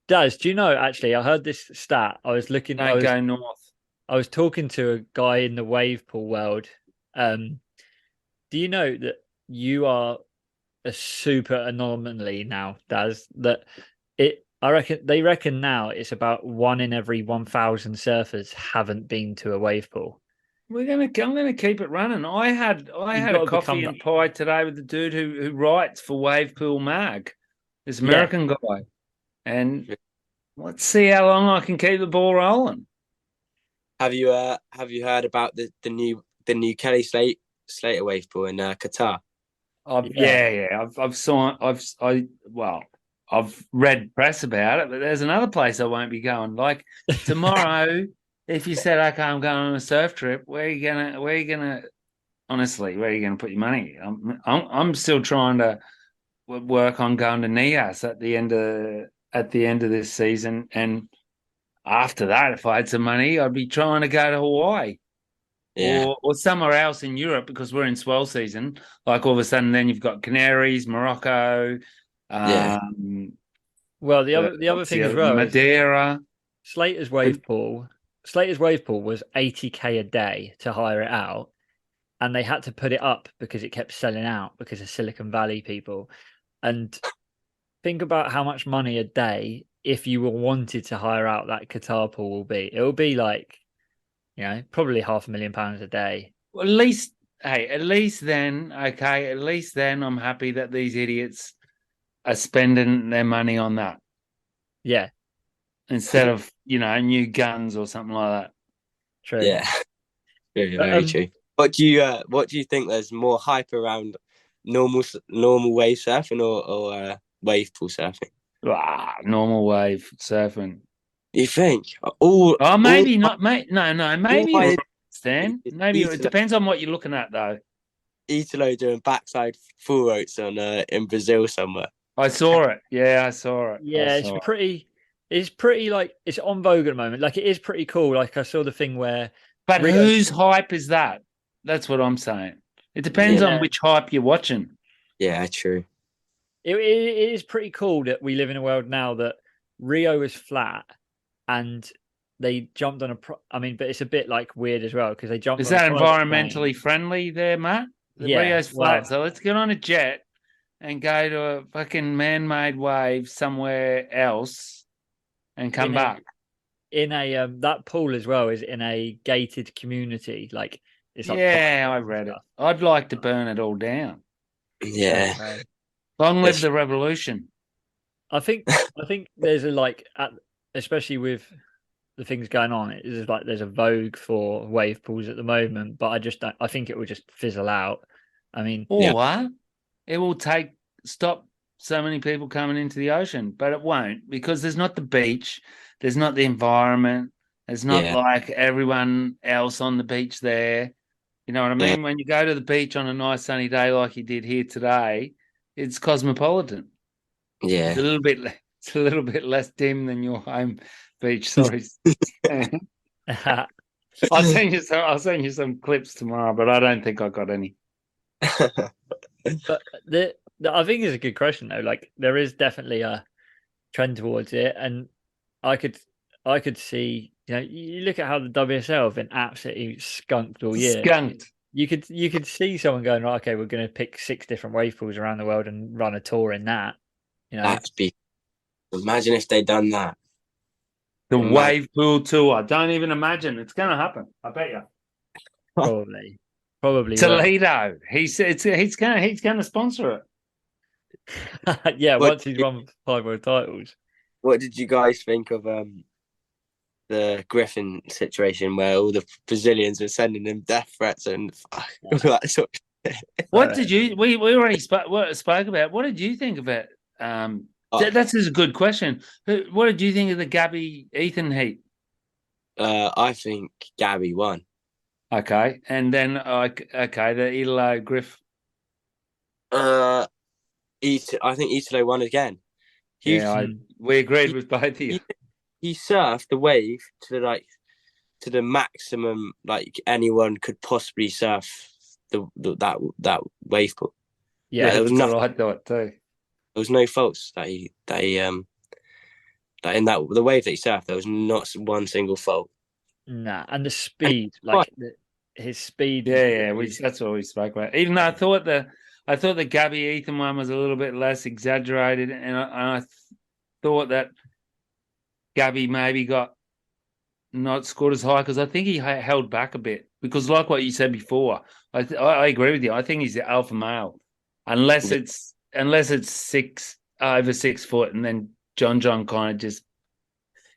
Daz, do you know actually I heard this stat. I was looking Don't go north. I was talking to a guy in the wave pool world. Um, do you know that you are a super anomaly now, Daz? That I reckon they reckon now it's about 1 in every 1,000 surfers haven't been to a wave pool. I'm gonna keep it running. I had You've a got to coffee become that. and pie today with the dude who writes for Wave Pool Mag, this Yeah. American guy. And let's see how long I can keep the ball rolling. Have you heard about the new Kelly Slater wave pool in Qatar? Yeah. I've read press about it, but there's another place I won't be going. Like tomorrow, if you said, okay, I'm going on a surf trip, honestly, where are you gonna put your money? I'm still trying to work on going to Nias at the end of this season, and after that, if I had some money, I'd be trying to go to Hawaii Yeah, or somewhere else in Europe because we're in swell season. Like all of a sudden, then you've got Canaries, Morocco, yeah, um, Well, the other what's thing the as other well is Madeira. Slater's wave pool. Slater's wave pool was 80K a day to hire it out, and they had to put it up because it kept selling out because of Silicon Valley people. And think about how much money a day if you were wanted to hire out that Qatar pool will be. It will be like, probably £500,000 a day. Well, at least, hey, at least then, okay, at least then I'm happy that these idiots are spending their money on that Yeah, instead of new guns or something like that. true. yeah. Very, But, very true. What do you think? There's more hype around normal wave surfing or wave pool surfing? Normal wave surfing. You think all Oh, all maybe not, mate. No, all maybe you're my right, Stan. Maybe it Italo, depends on what you're looking at, though. Italo doing backside full rotes on in Brazil somewhere? I saw it. Yeah, I saw it. I yeah, saw it. it's pretty like it's on vogue at the moment. Like it is pretty cool. Like I saw the thing where But Rio, whose hype is that? That's what I'm saying. It depends Yeah, on which hype you're watching. yeah, true. it is pretty cool that we live in a world now that Rio is flat and they jumped on I mean, but it's a bit like weird as well because they jumped Is on a that private plane. environmentally friendly there, Matt? The Yeah, Rio's well, flat, so let's get on a jet and go to a fucking man-made wave somewhere else and come in a back. in a that pool as well is in a gated community. Like it's like Yeah, I private and read it. stuff. I'd like to burn it all down. Yeah, Long live it's, the revolution. I think there's a especially with the things going on, it is like there's a vogue for wave pools at the moment, but I just don't, I think it will just fizzle out. I mean, Yeah. Or it will stop so many people coming into the ocean, but it won't because there's not the beach, there's not the environment, It's not Yeah. like everyone else on the beach there. You know what I mean? When you go to the beach on a nice sunny day like you did here today, it's cosmopolitan. Yeah. It's a little bit less dim than your home beach. Sorry. I'll send you some clips tomorrow, but I don't think I got any. But I think it's a good question though. Like there is definitely a trend towards it, and I could see. You know, you look at how the WSL have been absolutely skunked all year. Skunked. You could see someone going, right, okay, we're going to pick 6 different wave pools around the world and run a tour in that. You know, That'd be. Imagine if they'd done that. The wave pool tour. Don't even imagine it's going to happen. I bet you. probably will. Toledo. He's going to sponsor it. Yeah, once he's won 5 world titles. What did you guys think of the Griffin situation where all the Brazilians were sending him death threats and all that sort of shit? What did you? We already spoke about. What did you think of it? That's a good question. What did you think of the Gabby Ethan heat? I think Gabby won. Okay, and then the ELO Griff. I think Ito won again. We agreed with both of you. He surfed the wave to the maximum like anyone could possibly surf that wave pool. Yeah, there was nothing. I thought too. There was no faults that in the wave that he surfed. There was not one single fault. Nah, and the speed, his speed. Yeah, that's what we spoke about. Even though I thought the Gabby Ethan one was a little bit less exaggerated, and I thought that Gabby maybe got not scored as high because I think he held back a bit. Because like what you said before, I agree with you. I think he's the alpha male, unless it's over 6 foot, and then John kind of just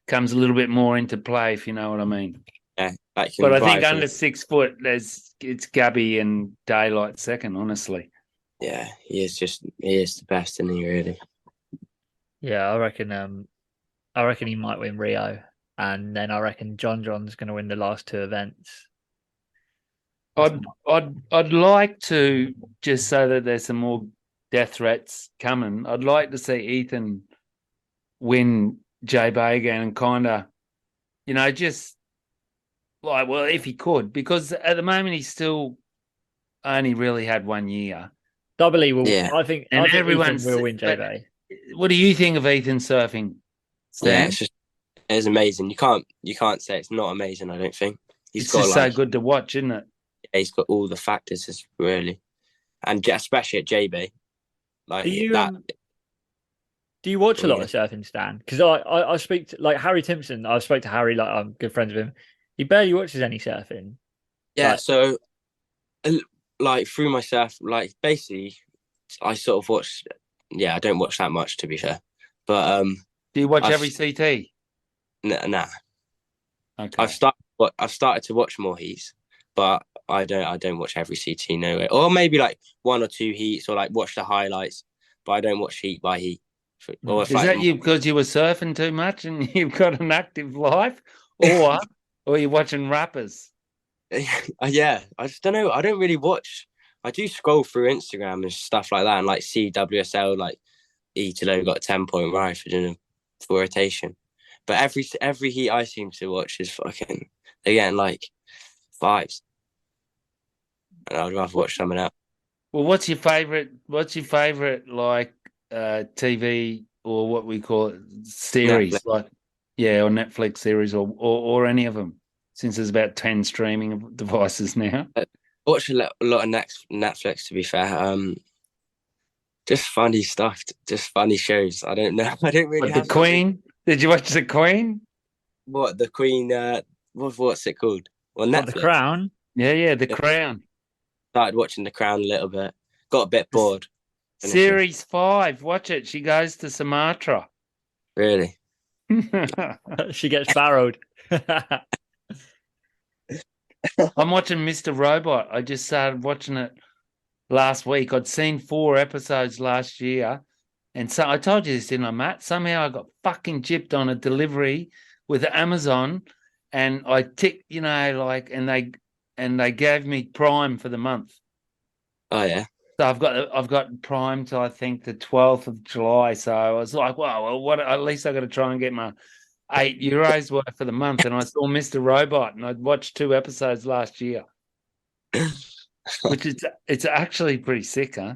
comes a little bit more into play, if you know what I mean. Yeah, but I think under 6 foot, it's Gabby and Daylight second, honestly. Yeah, he is the best, isn't he? Really. Yeah, I reckon he might win Rio, and then I reckon John's going to win the last 2 events. I'd like to, just so that there's some more death threats coming, I'd like to see Ethan win J-Bay again and kind of, just like, well, if he could, because at the moment he's still only really had 1 year. Doubly will, yeah. I think everyone will win J-Bay. What do you think of Ethan surfing, Stan? Yeah, it's amazing. You can't say it's not amazing. I don't think it's just so good to watch, isn't it? Yeah, he's got all the factors, it's really, and especially at JB. Like do you watch a lot of surfing, Stan? Because I speak to like Harry Timpson. I spoke to Harry, like I'm good friends with him. He barely watches any surfing. Yeah, so like through my surf, like basically, I sort of watch. Yeah, I don't watch that much, to be fair. But do you watch every CT? Nah. Okay. I've started to watch more heats, but I don't watch every CT, no way. Or maybe like 1 or 2 heats, or like watch the highlights, but I don't watch heat by heat. Is that you because you were surfing too much and you've got an active life, or you're watching rappers? Yeah, I just don't know. I don't really watch. I do scroll through Instagram and stuff like that, and like see WSL, like ELO got a 10-point rifle in a full rotation. But every heat I seem to watch is fucking, they're getting like 5s, and I'd rather watch someone else. Well, what's your favorite like TV or what we call it series, Netflix. Like or Netflix series or any of them? Since there's about 10 streaming devices now. Watch a lot of Netflix, to be fair. Just funny stuff, just funny shows. I don't know. I don't really. The Queen? Did you watch The Queen? What, The Queen? What's it called? Well, Netflix. The Crown. Yeah, The Crown. Started watching The Crown a little bit. Got a bit bored. Series 5. Watch it. She goes to Sumatra. Really? She gets barrowed. I'm watching Mr. Robot. I just started watching it last week. I'd seen 4 episodes last year. And so I told you this, didn't I, Matt? Somehow I got fucking gypped on a delivery with Amazon. and I ticked, and they gave me Prime for the month. Oh yeah. So I've got Prime till I think the 12th of July. So I was like, wow, well, what? At least I got to try and get my €8 worth for the month. And I saw Mr. Robot, and I'd watched 2 episodes last year, which it's actually pretty sick, huh?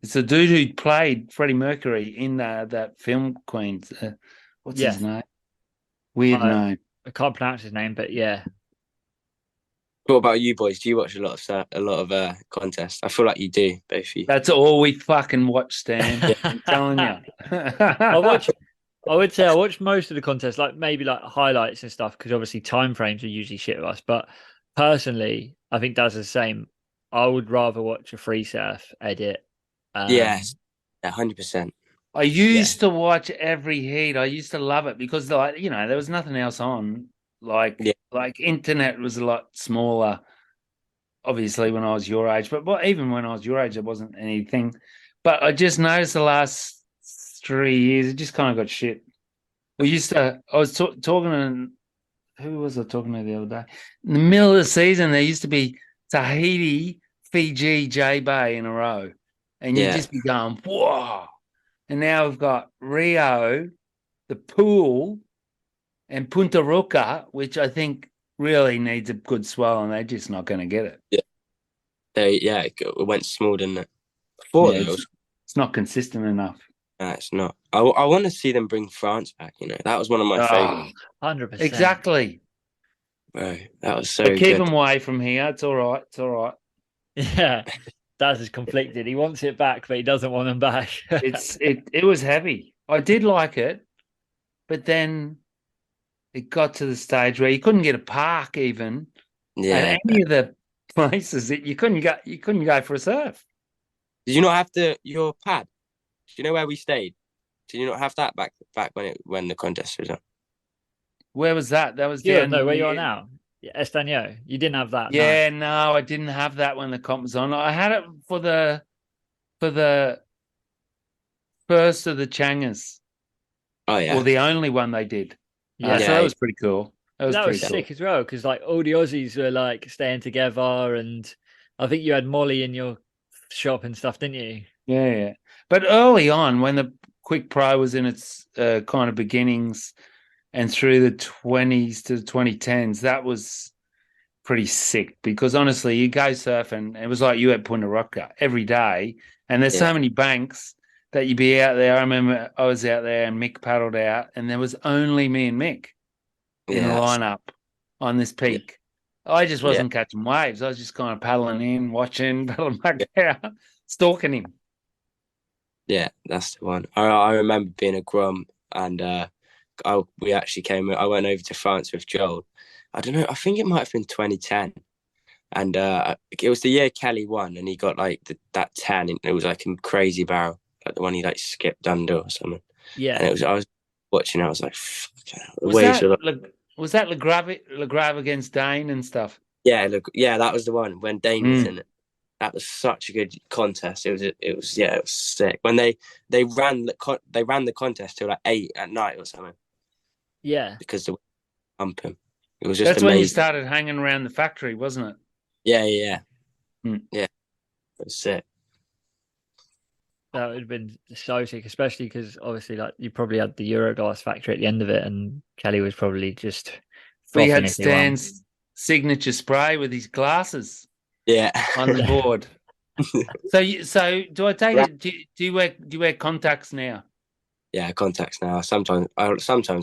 It's a dude who played Freddie Mercury in that film Queen. What's his name? Weird name. I can't pronounce his name, but yeah. What about you boys? Do you watch a lot of contests? I feel like you do, both of you. That's all we fucking watch, Stan. I'm telling you. I would say I watch most of the contests, like maybe like highlights and stuff, because obviously time frames are usually shit with us. But personally, I think Daz is the same. I would rather watch a free surf edit. Yes, 100%. I used to watch every heat. I used to love it because, there was nothing else on. Like internet was a lot smaller, obviously, when I was your age. But even when I was your age, there wasn't anything. But I just noticed the last 3 years, it just kind of got shit. I was talking to, who was I talking to the other day? In the middle of the season, there used to be Tahiti, Fiji, J-Bay in a row. And you'd just be going, whoa. And now we've got Rio, the pool, and Punta Ruca, which I think really needs a good swell, and they're just not going to get it. Yeah. It went small, didn't it? It's not consistent enough. No, it's not. I want to see them bring France back. That was one of my favorites. 100%. Exactly. Bro, that was so but keep good. them away from here. It's all right. Yeah. Daz is conflicted. He wants it back, but he doesn't want them back. It was heavy. I did like it, but then it got to the stage where you couldn't get a park even. Yeah. And any of the places that you couldn't go for a surf. Did you not have your pad? Do you know where we stayed? Did you not have that back when the contest was on? Where was that? That was where you are now. Yeah, Estanio. You didn't have that. Yeah, no, I didn't have that when the comp was on. I had it for the first of the Changas. Oh yeah. Or the only one they did. Yeah. So that was pretty cool. That was sick as well, because like all the Aussies were like staying together, and I think you had Molly in your shop and stuff, didn't you? Yeah. But early on, when the Quick Pro was in its kind of beginnings and through the 20s to the 2010s, that was pretty sick, because honestly, you go surfing, it was like you at Punta Ruca every day, and there's so many banks that you'd be out there. I remember I was out there and Mick paddled out, and there was only me and Mick in the lineup on this peak. I just wasn't catching waves. I was just kind of paddling in, watching, paddling back out, stalking him. Yeah, that's the one. I remember being a grom, and we actually I went over to France with Joel. I don't know, I think it might have been 2010. And it was the year Kelly won, and he got like that 10, and it was like a crazy barrel, like the one he like skipped under or something. Yeah. And I was watching, I was like, was that Le Grave against Dane and stuff? Yeah, that was the one when Dane was in it. That was such a good contest. It was sick. When they ran the contest till like 8 at night or something. Yeah, because the pumping. It was just that's amazing. when you started hanging around the factory, wasn't it? Yeah. Yeah. It was sick. That would have been so sick, especially because obviously, like, you probably had the Euroglass factory at the end of it, and Kelly was probably just. We had Stan's signature spray with his glasses. Yeah, on the board. So do I take it? Do you wear contacts now? Yeah, contacts now. Sometimes I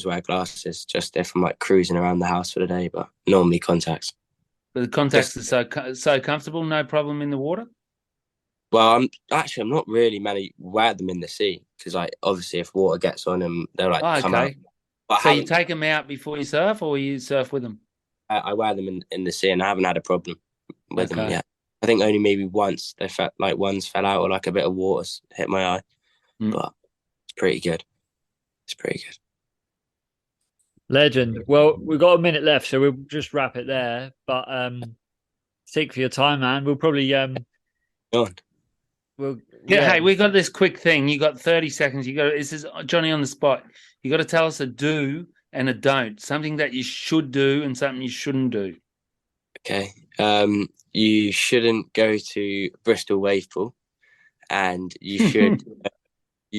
wear glasses just if I'm like cruising around the house for the day, but normally contacts. But the contacts are so comfortable, no problem in the water. Well, I'm not really many wear them in the sea, because like obviously if water gets on them, they'll like come out. But so you take them out before you surf, or you surf with them? I wear them in the sea, and I haven't had a problem with them yet. I think only maybe once ones fell out, or like a bit of water hit my eye, but it's pretty good. Legend. Well, we've got a minute left, so we'll just wrap it there. But thank for your time, man. We'll probably Hey, we got this quick thing. You got 30 seconds. This is Johnny on the spot. You got to tell us a do and a don't. Something that you should do and something you shouldn't do. Okay. You shouldn't go to Bristol wave pool, and you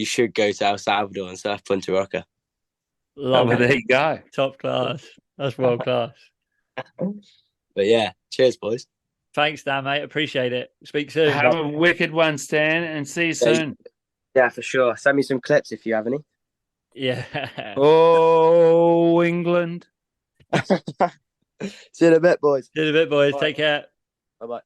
should go to El Salvador and surf Punta Roca. Love Well, it. there you go. Top class. That's world class. But yeah, cheers, boys. Thanks, Dan, mate. Appreciate it. Speak soon. Have a wicked one, Stan, and see you soon. Yeah, for sure. Send me some clips if you have any. Yeah. Oh, England. See you in a bit, boys. See you in a bit, boys. Bye. Take care. Bye-bye.